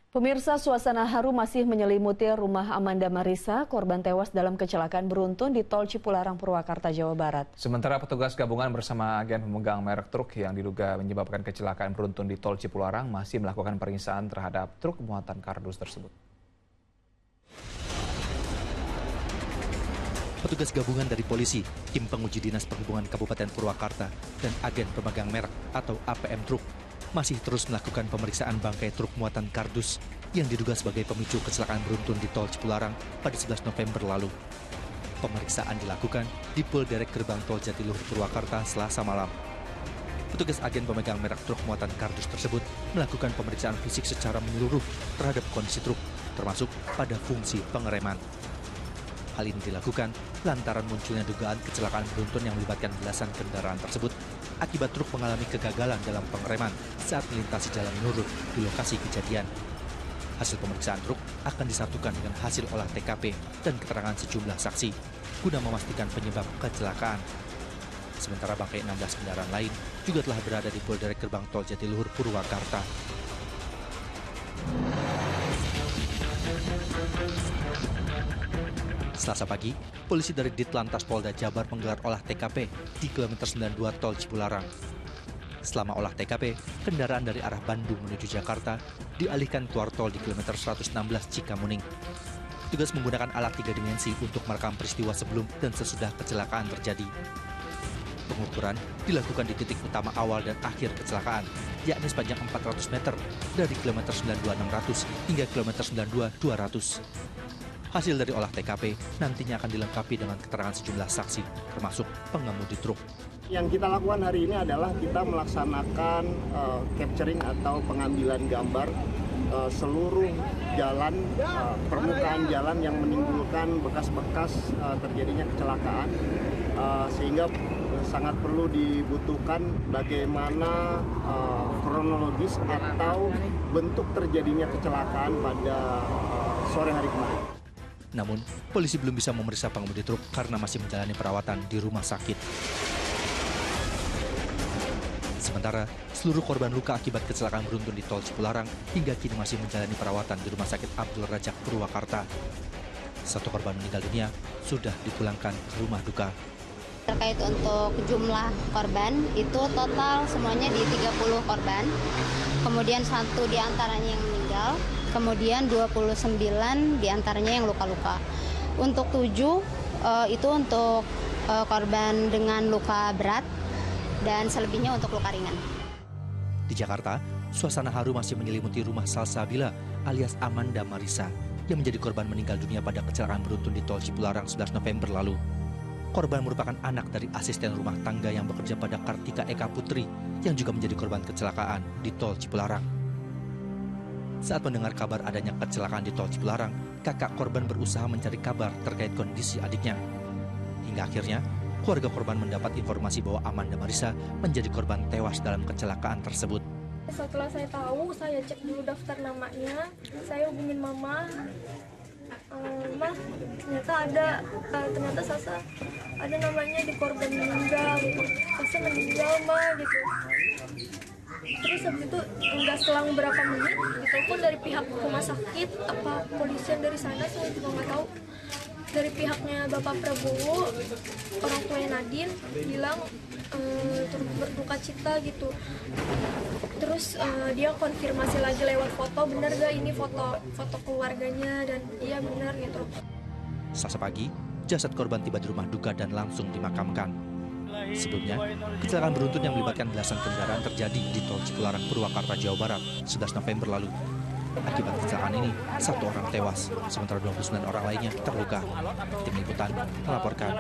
Pemirsa, suasana haru masih menyelimuti rumah Amanda Marisa, korban tewas dalam kecelakaan beruntun di Tol Cipularang, Purwakarta, Jawa Barat. Sementara petugas gabungan bersama agen pemegang merek truk yang diduga menyebabkan kecelakaan beruntun di Tol Cipularang masih melakukan pemeriksaan terhadap truk muatan kardus tersebut. Petugas gabungan dari polisi, tim penguji dinas perhubungan Kabupaten Purwakarta, dan agen pemegang merek atau APM Truk masih terus melakukan pemeriksaan bangkai truk muatan kardus yang diduga sebagai pemicu kecelakaan beruntun di Tol Cipularang pada 11 November lalu. Pemeriksaan dilakukan di Polderek Gerbang Tol Jatiluhur Purwakarta Selasa malam. Petugas agen pemegang merek truk muatan kardus tersebut melakukan pemeriksaan fisik secara menyeluruh terhadap kondisi truk, termasuk pada fungsi pengereman. Hal ini dilakukan lantaran munculnya dugaan kecelakaan beruntun yang melibatkan belasan kendaraan tersebut akibat truk mengalami kegagalan dalam pengereman saat melintasi jalan menurun di lokasi kejadian. Hasil pemeriksaan truk akan disatukan dengan hasil olah TKP dan keterangan sejumlah saksi guna memastikan penyebab kecelakaan. Sementara bangkai 16 kendaraan lain juga telah berada di Polderek Gerbang Tol Jatiluhur Purwakarta. Selasa pagi, polisi dari Ditlantas Polda Jabar menggelar olah TKP di kilometer 92 Tol Cipularang. Selama olah TKP, kendaraan dari arah Bandung menuju Jakarta dialihkan keluar tol di kilometer 116 Cikamuning. Petugas menggunakan alat 3 dimensi untuk merekam peristiwa sebelum dan sesudah kecelakaan terjadi. Pengukuran dilakukan di titik utama awal dan akhir kecelakaan, yakni sepanjang 400 meter dari kilometer 92 600 hingga kilometer 92 200. Hasil dari olah TKP nantinya akan dilengkapi dengan keterangan sejumlah saksi, termasuk pengemudi truk. Yang kita lakukan hari ini adalah kita melaksanakan capturing atau pengambilan gambar seluruh jalan, permukaan jalan yang menimbulkan bekas-bekas terjadinya kecelakaan, sehingga sangat perlu dibutuhkan bagaimana kronologis atau bentuk terjadinya kecelakaan pada sore hari kemarin. Namun, polisi belum bisa memeriksa pengemudi truk karena masih menjalani perawatan di rumah sakit. Sementara, seluruh korban luka akibat kecelakaan beruntun di Tol Cipularang hingga kini masih menjalani perawatan di Rumah Sakit Abdul Rajak Purwakarta. Satu korban meninggal dunia sudah dipulangkan ke rumah duka. Terkait untuk jumlah korban, itu total semuanya di 30 korban. Kemudian 1 diantaranya yang meninggal, kemudian 29 diantaranya yang luka-luka. Untuk 7 itu untuk korban dengan luka berat dan selebihnya untuk luka ringan. Di Jakarta, suasana haru masih menyelimuti rumah Salsabila alias Amanda Marisa yang menjadi korban meninggal dunia pada kecelakaan beruntun di Tol Cipularang 11 November lalu. Korban merupakan anak dari asisten rumah tangga yang bekerja pada Kartika Eka Putri yang juga menjadi korban kecelakaan di Tol Cipularang. Saat mendengar kabar adanya kecelakaan di Tol Cipularang, kakak korban berusaha mencari kabar terkait kondisi adiknya. Hingga akhirnya, keluarga korban mendapat informasi bahwa Amanda Marisa menjadi korban tewas dalam kecelakaan tersebut. Setelah saya tahu, saya cek dulu daftar namanya, saya hubungin mama. Mah, ternyata Sasa ada namanya di korban meninggal gitu. Sasa meninggal mah gitu. Terus habis itu nggak selang berapa menit ditelepon dari pihak rumah sakit apa polisian dari sana, saya juga nggak tahu. Dari pihaknya Bapak Prabowo, orang tuanya Nadine bilang turut berduka cita gitu. Terus dia konfirmasi lagi lewat foto, benar gak ini foto keluarganya, dan iya benar gitu. Selasa pagi, jasad korban tiba di rumah duka dan langsung dimakamkan. Sebelumnya, kecelakaan beruntun yang melibatkan belasan kendaraan terjadi di Tol Cipularang, Purwakarta, Jawa Barat 11 November lalu. Akibat kecelakaan ini, 1 orang tewas, sementara 29 orang lainnya terluka. Tim Liputan melaporkan.